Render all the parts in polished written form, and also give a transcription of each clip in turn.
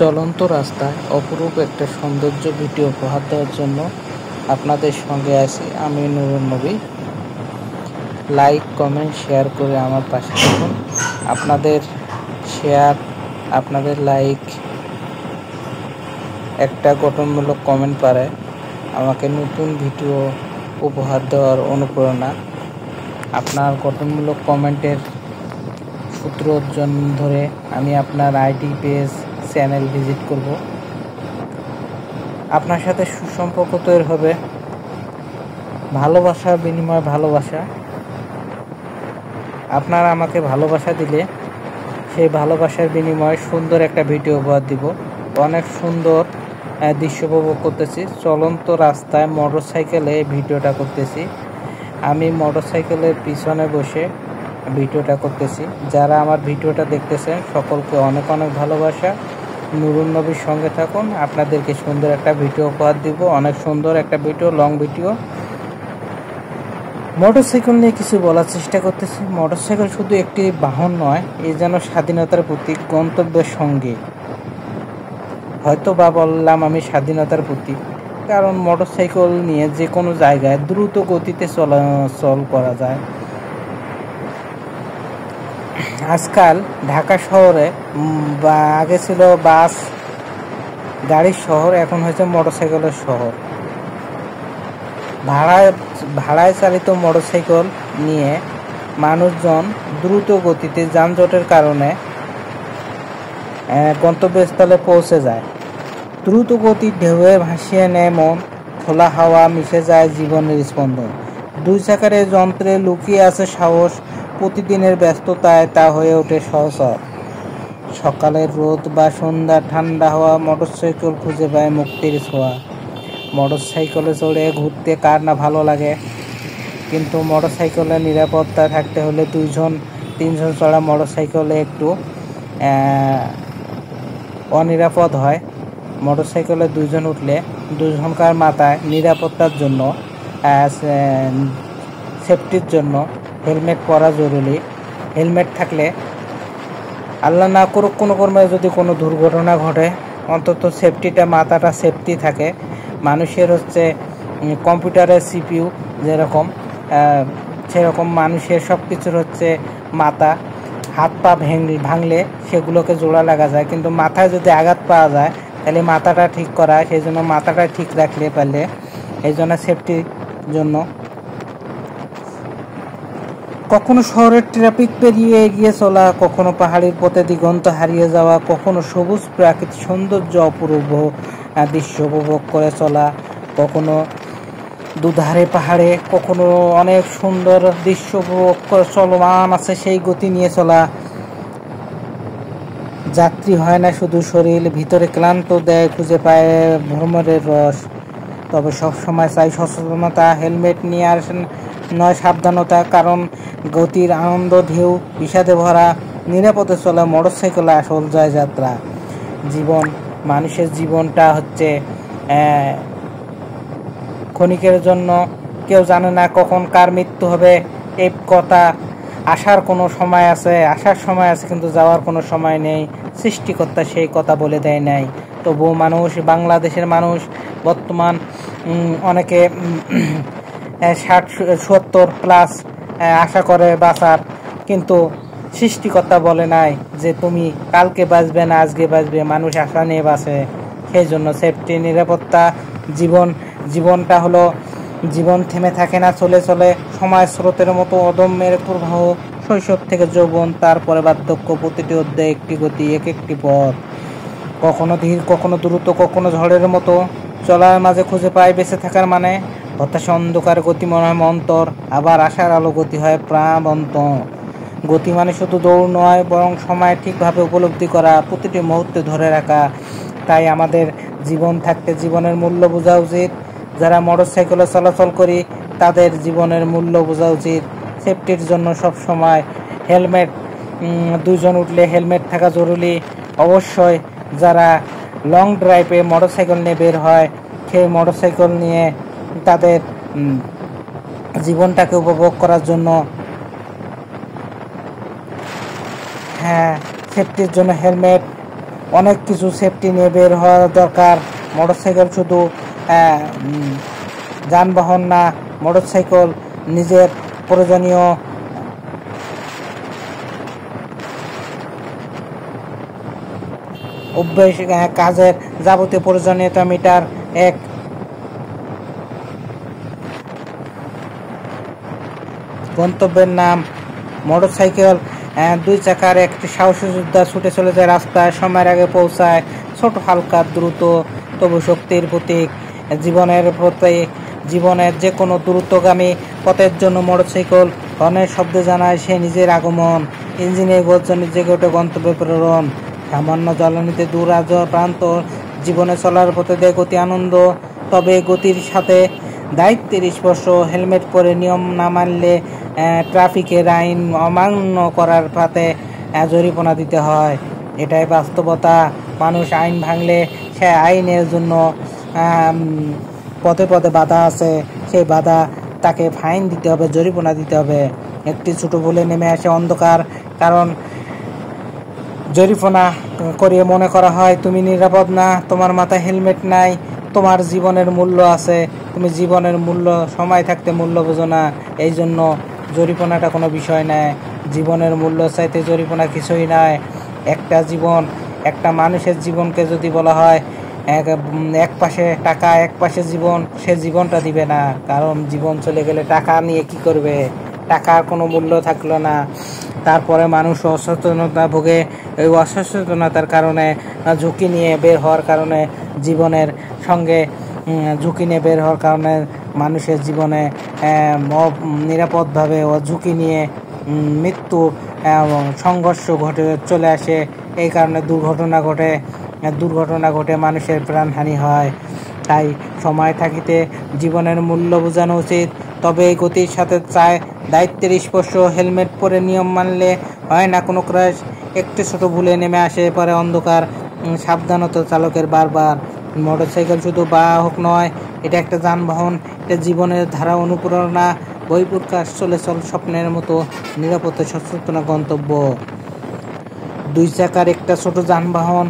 চলন্ত রাস্তায় অপরূপ একটা সৌন্দর্য ভিডিও উপহার দেওয়ার জন্য আপনাদের সঙ্গে আছি আমি নুরুন নবী। লাইক কমেন্ট শেয়ার করে আমার পাশে থাকুন। আপনাদের শেয়ার, আপনাদের লাইক, একটা গঠনমূলক কমেন্ট পারে আমাকে নতুন ভিডিও উপহার দেওয়ার অনুপ্রেরণা। আপনার গঠনমূলক কমেন্টের সূত্র ধরে আমি আপনার আইডি পেজ চ্যানেল ভিজিট করব। আপনার সাথে সুসম্পর্ক তৈরি হবে, ভালোবাসার বিনিময়ে ভালোবাসা। আপনারা আমাকে ভালোবাসা দিলে সেই ভালোবাসার বিনিময়ে সুন্দর একটা ভিডিও উপহার দিব। অনেক সুন্দর দৃশ্য উপভোগ করতেছি। চলন্ত রাস্তায় মোটরসাইকেলে ভিডিওটা করতেছি। আমি মোটরসাইকেলের পিছনে বসে ভিডিওটা করতেছি। যারা আমার ভিডিওটা দেখতেছেন সকলকে অনেক অনেক ভালোবাসা। নুরুন নবীর সঙ্গে থাকুন, আপনাদেরকে সুন্দর একটা ভিডিও উপহার দিব। অনেক সুন্দর একটা ভিডিও, লং ভিডিও। মোটরসাইকেল নিয়ে কিছু বলার চেষ্টা করতেছি। মোটরসাইকেল শুধু একটি বাহন নয়, এ যেন স্বাধীনতার প্রতীক, গন্তব্যের সঙ্গে। হয়তো বা বললাম আমি স্বাধীনতার প্রতীক, কারণ মোটরসাইকেল নিয়ে যে কোনো জায়গায় দ্রুত গতিতে চলাচল করা যায়। আজকাল ঢাকা শহরে বা আগে ছিল বাস গাড়ির শহর, এখন হয়েছে মোটরসাইকেলের শহর। ভাড়ায় চালিত মোটরসাইকেল নিয়ে মানুষজন দ্রুত গতিতে যানজটের কারণে গন্তব্যস্থলে পৌঁছে যায়। দ্রুত গতির ঢেউয়ে ভাসিয়ে নেয় মন, খোলা হাওয়া মিশে যায় জীবনের স্পন্দন। দুই চাকার যন্ত্রে লুকিয়ে আছে সাহস, প্রতিদিনের ব্যস্ততায় তা হয়ে ওঠে সহচর। সকালের রোদ বা সন্ধ্যার ঠান্ডা হাওয়া, মোটরসাইকেল খুঁজে পায় মুক্তির ছোঁয়া। মোটরসাইকেলে চড়ে ঘুরতে কার না ভালো লাগে, কিন্তু মোটরসাইকেলে নিরাপত্তা থাকতে হলে 2-3জন চড়া মোটরসাইকেলে একটু অনিরাপদ হয়। মোটরসাইকেলে 2জন উঠলে 2জনকার মাথায় নিরাপত্তার জন্য, সেফটির জন্য হেলমেট পরা জরুরি। হেলমেট থাকলে আল্লাহ না করুক কোনো কর্মে যদি কোনো দুর্ঘটনা ঘটে, অন্তত সেফটিটা, মাথাটা সেফটি থাকে। মানুষের কম্পিউটারের সিপিইউ যেরকম, সেরকম মানুষের সব কিছুর মাথা। হাত পা ভাঙলে সেগুলোকে জোড়া লাগা যায়, কিন্তু মাথায় যদি আঘাত পাওয়া যায় তাহলে মাথাটা ঠিক করা, সেই জন্য মাথাটা ঠিক রাখলে পারলে, এই জন্য সেফটির জন্য। কখনো শহরের ট্রাফিক পেরিয়ে এগিয়ে চলা, কখনো পাহাড়ির পথে দিগন্ত হারিয়ে যাওয়া, কখনো সবুজ প্রাকৃতিক সৌন্দর্য অপূর্ব দৃশ্য উপভোগ করে চলা, কখনো দুধারে পাহাড়ে, কখনো অনেক সুন্দর দৃশ্য উপভোগ করে চলমান আছে সেই গতি নিয়ে চলা। যাত্রী হয় না শুধু শরীর, ভিতরে ক্লান্ত দেয় খুঁজে পায় ভ্রমণের রস। তবে সবসময় চাই সচেতনতা, হেলমেট নিয়ে আসেন নয় সাবধানতা, কারণ গতির আনন্দ ঢেউ বিষাদে ভরা। নিরাপদে চলা মোটরসাইকেলে আসল জয় যাত্রা। মানুষের জীবনটা ক্ষণিকের জন্য, কেউ জানে না কখন কার মৃত্যু হবে। এই কথা আসার কোনো সময় আছে, কিন্তু যাওয়ার কোনো সময় নেই। সৃষ্টিকর্তা সেই কথা বলে দেয় নাই। তবুও বাংলাদেশের মানুষ বর্তমান অনেকে 60-70+ আশা করে বাঁচার, কিন্তু সৃষ্টিকর্তা বলে নাই যে তুমি কালকে বাঁচবে না আজকে বাঁচবে। মানুষ আশা নিয়ে বাঁচে। সেই জন্য সেফটি, নিরাপত্তা। জীবনটা হলো, জীবন থেমে থাকে না, চলে চলে সময় স্রোতের মতো অদম্যের প্রবাহ। শৈশব থেকে যৌবন, তারপরে বার্ধক্য, প্রতিটি অধ্যায় একটি গতি, একটি পথ। কখনো ধীর, কখনো দ্রুত, কখনো ঝড়ের মতো। চলার মাঝে খুঁজে পায় বেঁচে থাকার মানে। হতাশা অন্ধকার গতি মনে হয় মন্তর, আবার আশার আলো গতি হয় প্রাণবন্ত। গতি মানে শুধু দৌড় নয়, বরং সময় ঠিকভাবে উপলব্ধি করা, প্রতিটি মুহূর্তে ধরে রাখা। তাই আমাদের জীবন থাকতে জীবনের মূল্য বোঝা উচিত। যারা মোটরসাইকেলে চলাচল করি তাদের জীবনের মূল্য বোঝা উচিত। সেফটির জন্য সব সময় হেলমেট, 2জন উঠলে হেলমেট থাকা জরুরি। অবশ্যই যারা লং ড্রাইভে মোটরসাইকেল নিয়ে বের হয়, সেই মোটরসাইকেল নিয়ে তাদের জীবনটাকে উপভোগ করার জন্য, সেফটির জন্য হেলমেট অনেক কিছু সেফটি নিয়ে বের হওয়া দরকার। মোটরসাইকেল শুধু যানবাহন না, মোটরসাইকেল নিজের প্রয়োজনীয় অভ্যাস, কাজের যাবতীয় প্রয়োজনীয়তা মিটার এক গন্তব্যের নাম। মোটরসাইকেল দুই চাকার একটি সাহসী যোদ্ধা, ছুটে চলে যায় রাস্তায়, সময়ের আগে পৌঁছায়, ছোট হালকা দ্রুত তবু শক্তির প্রতীক। জীবনের যে কোনো দ্রুতগামী পথের জন্য মোটরসাইকেল হর্নের শব্দে জানায় সে নিজের আগমন। ইঞ্জিনের গর্জনে জেগে ওঠে গন্তব্যে প্রেরণ। সামান্য জ্বালানিতে দূর প্রান্ত জীবনে চলার পথে দেয় গতি আনন্দ। তবে গতির সাথে দায়িত্বের স্পর্শ। হেলমেট পরে নিয়ম না মানলে ট্রাফিকের আইন অমান্য করার পাতে জরিমানা দিতে হয়। এটাই বাস্তবতা। মানুষ আইন ভাঙলে সে আইনের জন্য পথে পথে বাধা আছে, সেই বাধা তাকে ফাইন দিতে হবে, জরিমানা দিতে হবে। একটি ছোট ভুলে নেমে আসে অন্ধকার, কারণ জরিমানা করিয়ে মনে করা হয় তুমি নিরাপদ না, তোমার মাথায় হেলমেট নাই, তোমার জীবনের মূল্য আছে, তুমি জীবনের মূল্য সময় থাকতে মূল্য বোঝো না, এই জন্য জরিমানাটা কোনো বিষয় নয়। জীবনের মূল্য চাইতে জরিমানা কিছুই নয়। একটা জীবন, একটা মানুষের জীবনকে যদি বলা হয় এক পাশে টাকা এক পাশে জীবন, সে জীবনটা দিবে না, কারণ জীবন চলে গেলে টাকা নিয়ে কি করবে, টাকার কোনো মূল্য থাকলো না। তারপরে মানুষ অসচেতনতা ভোগে। এই অসচেতনতার কারণে, ঝুঁকি নিয়ে বের হওয়ার কারণে, জীবনের সঙ্গে ঝুঁকি নিয়ে বের হওয়ার কারণে মানুষের জীবনে নিরাপদভাবে ও ঝুঁকি নিয়ে মৃত্যু সংঘর্ষ ঘটে চলে আসে। এই কারণে দুর্ঘটনা ঘটে মানুষের প্রাণহানি হয়। তাই সময় থাকিতে জীবনের মূল্য বোঝানো উচিত। তবে এই গতির সাথে চায় দায়িত্বের স্পর্শ। হেলমেট পরে নিয়ম মানলে হয় না কোনো ক্র্যাশ। একটু ছোট ভুলে নেমে আসে পরে অন্ধকার। সাবধানতা চালকের বারবার। মোটরসাইকেল শুধু বাহক নয়, এটা একটা যানবাহন, এটা জীবনের ধারা, অনুপ্রেরণা, বই প্রকাশ, চলে স্বপ্নের মতো নিরাপত্তা সচেতন গন্তব্য। দুই চাকার একটা ছোট যানবাহন,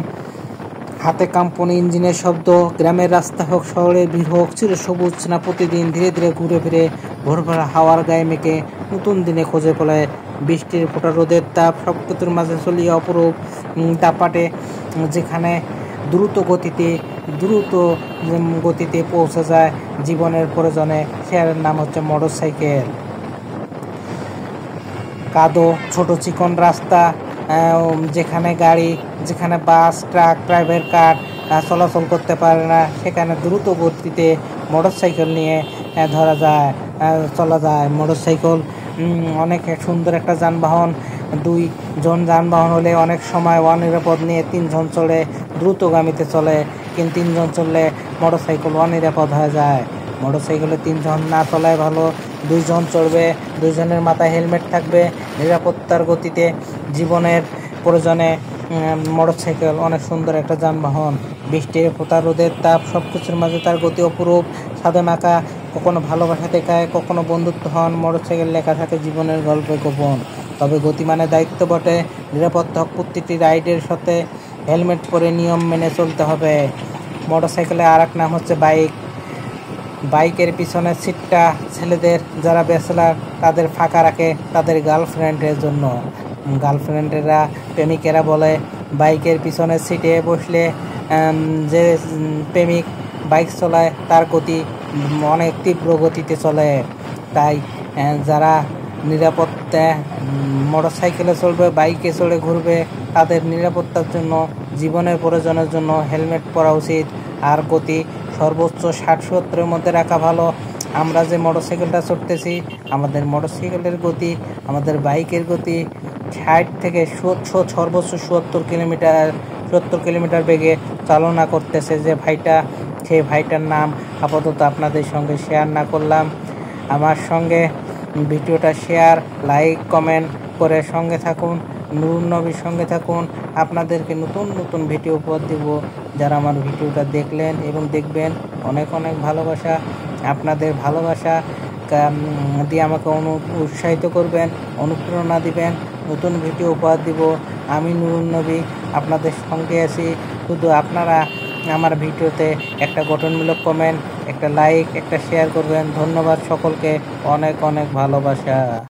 হাতে কাঁপনি, ইঞ্জিনের শব্দ, গ্রামের রাস্তা হোক শহরের ভিড় হোক, চিরসবুজ না প্রতিদিন ধীরে ধীরে ঘুরে ফিরে ভোরবেলা হাওয়ার গায়ে মেখে নতুন দিনে খোঁজে ফেলে। বৃষ্টির ফোঁটা, রোদের তাপ, সব কিছুর মাঝে চলিয়ে অপরূপ দাপাটে, যেখানে দ্রুত গতিতে পৌঁছে যায় জীবনের প্রয়োজনে। সের নাম হচ্ছে মোটরসাইকেল। কাদো, ছোট চিকন রাস্তা, যেখানে গাড়ি, যেখানে বাস, ট্রাক, প্রাইভেট কার চলাচল করতে পারে না, সেখানে দ্রুত গতিতে মোটরসাইকেল নিয়ে চলা যায়। মোটরসাইকেল অনেক সুন্দর একটা যানবাহন। দুইজন যানবাহন হলে অনেক সময় অনিরাপদ, নিয়ে তিনজন চলে, দ্রুতগামীতে চলে, কিন্তু তিনজন চললে মোটরসাইকেল অনিরাপদ হয়ে যায়। মোটরসাইকেলে তিনজন না চলায় ভালো, দুইজন চড়বে, দুইজনের মাথায় হেলমেট থাকবে। নিরাপত্তার গতিতে জীবনের প্রয়োজনে মোটরসাইকেল অনেক সুন্দর একটা যানবাহন। বৃষ্টির ফোঁটা, রোদের তাপ, সব কিছুর মাঝে তার গতি অপরূপ, সাদে মাখা, কখনো ভালোবাসা দেখায়, কখনো বন্ধুত্ব হন। মোটরসাইকেল লেখা থাকে জীবনের গল্পে গোপন। তবে গতি মানে দায়িত্ব বটে, নিরাপত্তা হোক প্রতিটি রাইডের সাথে। হেলমেট পরে নিয়ম মেনে চলতে হবে। মোটরসাইকেলের আর এক নাম হচ্ছে বাইক। বাইকের পিছনের সিটটা ছেলেদের, যারা ব্যাচেলার, তাদের ফাঁকা রাখে তাদের গার্লফ্রেন্ডের জন্য। গার্লফ্রেন্ডেরা, প্রেমিকেরা বলে বাইকের পিছনের সিটে বসলে যে প্রেমিক বাইক চলায় তার গতি অনেক তীব্র গতিতে চলে। তাই যারা নিরাপত্তা মোটরসাইকেলে চলবে, বাইকে চড়ে ঘুরবে, তাদের নিরাপত্তার জন্য, জীবনের প্রয়োজনের জন্য হেলমেট পরা উচিত। আর গতি সর্বোচ্চ 60-70-এর মধ্যে রাখা ভালো। আমরা যে মোটরসাইকেলটা চড়তেছি, আমাদের মোটরসাইকেলের গতি, আমাদের বাইকের গতি 60 থেকে সর্বোচ্চ 70 কিলোমিটার বেগে চালনা করতেছে যে ভাইটা, সেই ভাইটার নাম আপাতত আপনাদের সঙ্গে শেয়ার না করলাম। আমার সঙ্গে ভিডিওটা শেয়ার, লাইক, কমেন্ট করে সঙ্গে থাকুন, নূর নবীর সঙ্গে থাকুন। আপনাদেরকে নতুন নতুন ভিডিও উপহার দেব। যারা আমার ভিডিওটা দেখলেন এবং দেখবেন, অনেক অনেক ভালোবাসা। আপনাদের ভালোবাসা দিয়ে আমাকে উৎসাহিত করবেন, অনুপ্রেরণা দিবেন, নতুন ভিডিও উপহার দিব। আমি নূর নবী, আপনাদের সঙ্গে আছি। শুধু আপনারা আমার ভিডিওতে একটা গঠনমূলক কমেন্ট, একটা লাইক, একটা শেয়ার করবেন। ধন্যবাদ সকলকে, অনেক অনেক ভালোবাসা।